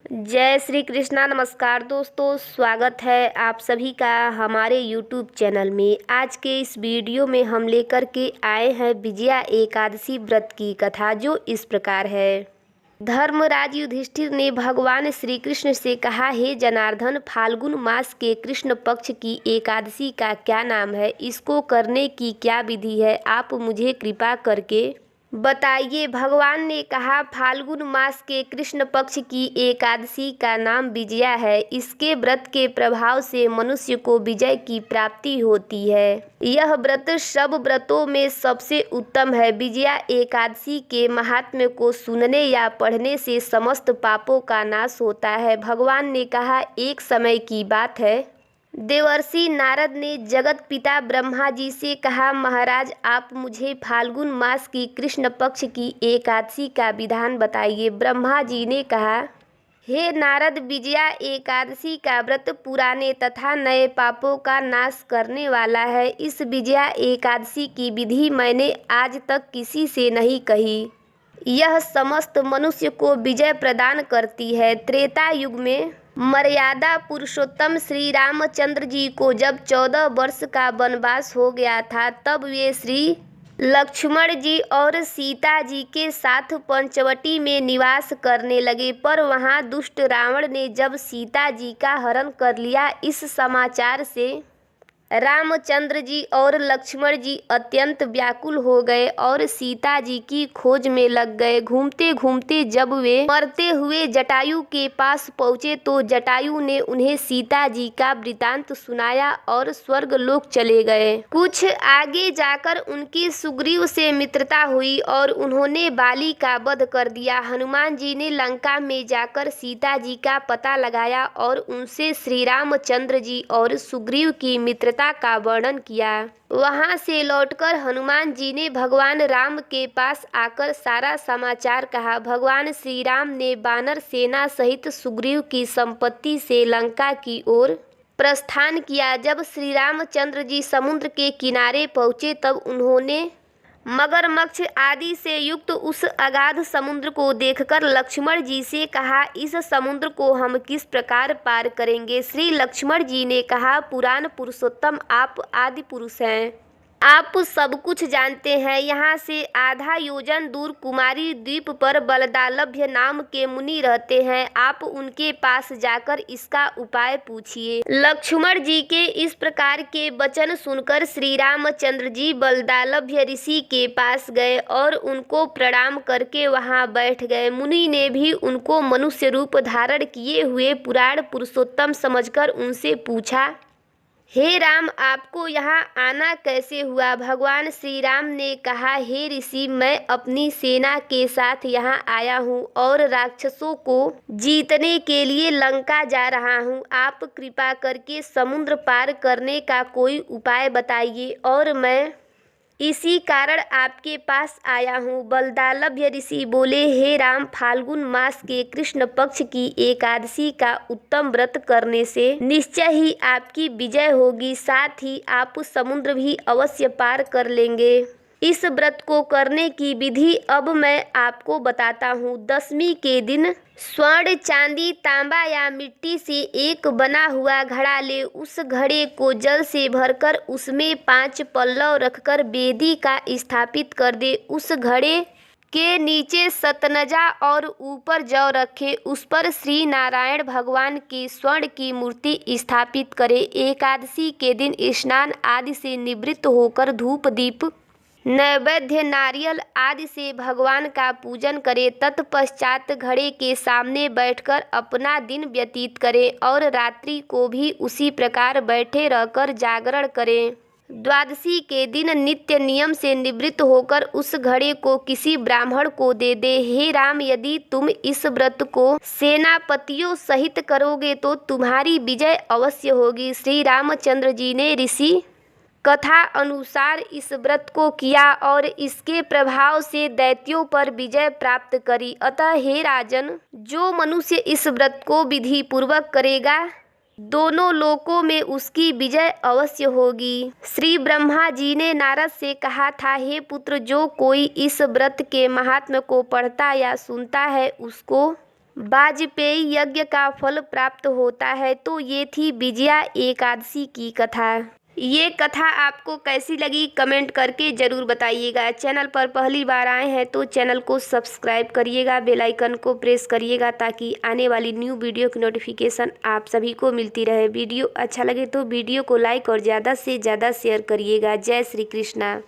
जय श्री कृष्णा। नमस्कार दोस्तों, स्वागत है आप सभी का हमारे YouTube चैनल में। आज के इस वीडियो में हम लेकर के आए हैं विजया एकादशी व्रत की कथा, जो इस प्रकार है। धर्मराज युधिष्ठिर ने भगवान श्री कृष्ण से कहा, हे जनार्दन, फाल्गुन मास के कृष्ण पक्ष की एकादशी का क्या नाम है? इसको करने की क्या विधि है? आप मुझे कृपा करके बताइए। भगवान ने कहा, फाल्गुन मास के कृष्ण पक्ष की एकादशी का नाम विजया है। इसके व्रत के प्रभाव से मनुष्य को विजय की प्राप्ति होती है। यह व्रत सब व्रतों में सबसे उत्तम है। विजया एकादशी के महात्म्य को सुनने या पढ़ने से समस्त पापों का नाश होता है। भगवान ने कहा, एक समय की बात है, देवर्षि नारद ने जगत पिता ब्रह्मा जी से कहा, महाराज, आप मुझे फाल्गुन मास की कृष्ण पक्ष की एकादशी का विधान बताइए। ब्रह्मा जी ने कहा, हे नारद, विजया एकादशी का व्रत पुराने तथा नए पापों का नाश करने वाला है। इस विजया एकादशी की विधि मैंने आज तक किसी से नहीं कही। यह समस्त मनुष्य को विजय प्रदान करती है। त्रेता युग में मर्यादा पुरुषोत्तम श्री रामचंद्र जी को जब 14 वर्ष का वनवास हो गया था, तब वे श्री लक्ष्मण जी और सीता जी के साथ पंचवटी में निवास करने लगे। पर वहां दुष्ट रावण ने जब सीता जी का हरण कर लिया, इस समाचार से रामचंद्र जी और लक्ष्मण जी अत्यंत व्याकुल हो गए और सीता जी की खोज में लग गए। घूमते घूमते जब वे मरते हुए जटायु के पास पहुँचे, तो जटायु ने उन्हें सीता जी का वृतांत सुनाया और स्वर्ग लोक चले गए। कुछ आगे जाकर उनकी सुग्रीव से मित्रता हुई और उन्होंने बाली का वध कर दिया। हनुमान जी ने लंका में जाकर सीता जी का पता लगाया और उनसे श्री रामचंद्र जी और सुग्रीव की मित्रता का वर्णन किया। वहां से लौटकर हनुमान जी ने भगवान राम के पास आकर सारा समाचार कहा। भगवान श्री राम ने वानर सेना सहित सुग्रीव की संपत्ति से लंका की ओर प्रस्थान किया। जब श्री रामचंद्र जी समुद्र के किनारे पहुंचे, तब उन्होंने मगरमच्छ आदि से युक्त उस अगाध समुद्र को देखकर लक्ष्मण जी से कहा, इस समुद्र को हम किस प्रकार पार करेंगे? श्री लक्ष्मण जी ने कहा, पुराण पुरुषोत्तम, आप आदि पुरुष हैं, आप सब कुछ जानते हैं। यहाँ से आधा योजन दूर कुमारी द्वीप पर बलदालभ्य नाम के मुनि रहते हैं। आप उनके पास जाकर इसका उपाय पूछिए। लक्ष्मण जी के इस प्रकार के वचन सुनकर श्री रामचंद्र जी बलदालभ्य ऋषि के पास गए और उनको प्रणाम करके वहां बैठ गए। मुनि ने भी उनको मनुष्य रूप धारण किए हुए पुराण पुरुषोत्तम समझकर उनसे पूछा, हे राम, आपको यहाँ आना कैसे हुआ? भगवान श्री राम ने कहा, हे ऋषि, मैं अपनी सेना के साथ यहाँ आया हूँ और राक्षसों को जीतने के लिए लंका जा रहा हूँ। आप कृपा करके समुद्र पार करने का कोई उपाय बताइए और मैं इसी कारण आपके पास आया हूँ। बलदालभ्य ऋषि बोले, हे राम, फाल्गुन मास के कृष्ण पक्ष की एकादशी का उत्तम व्रत करने से निश्चय ही आपकी विजय होगी। साथ ही आप समुद्र भी अवश्य पार कर लेंगे। इस व्रत को करने की विधि अब मैं आपको बताता हूँ। दशमी के दिन स्वर्ण, चांदी, तांबा या मिट्टी से एक बना हुआ घड़ा ले। उस घड़े को जल से भरकर उसमें 5 पल्लव रखकर वेदी का स्थापित कर दे। उस घड़े के नीचे सतनजा और ऊपर जौ रखे। उस पर श्री नारायण भगवान की स्वर्ण की मूर्ति स्थापित करे। एकादशी के दिन स्नान आदि से निवृत्त होकर धूप दीप नैवेद्य नारियल आदि से भगवान का पूजन करें। तत्पश्चात घड़े के सामने बैठकर अपना दिन व्यतीत करें और रात्रि को भी उसी प्रकार बैठे रहकर जागरण करें। द्वादशी के दिन नित्य नियम से निवृत्त होकर उस घड़े को किसी ब्राह्मण को दे दे। हे राम, यदि तुम इस व्रत को सेनापतियों सहित करोगे तो तुम्हारी विजय अवश्य होगी। श्री रामचंद्र जी ने ऋषि कथा अनुसार इस व्रत को किया और इसके प्रभाव से दैत्यों पर विजय प्राप्त करी। अतः हे राजन, जो मनुष्य इस व्रत को विधि पूर्वक करेगा, दोनों लोकों में उसकी विजय अवश्य होगी। श्री ब्रह्मा जी ने नारद से कहा था, हे पुत्र, जो कोई इस व्रत के महात्म्य को पढ़ता या सुनता है, उसको वाजपेयी यज्ञ का फल प्राप्त होता है। तो ये थी विजया एकादशी की कथा। ये कथा आपको कैसी लगी कमेंट करके ज़रूर बताइएगा। चैनल पर पहली बार आए हैं तो चैनल को सब्सक्राइब करिएगा, बेल आइकन को प्रेस करिएगा ताकि आने वाली न्यू वीडियो की नोटिफिकेशन आप सभी को मिलती रहे। वीडियो अच्छा लगे तो वीडियो को लाइक और ज़्यादा से ज़्यादा शेयर करिएगा। जय श्री कृष्णा।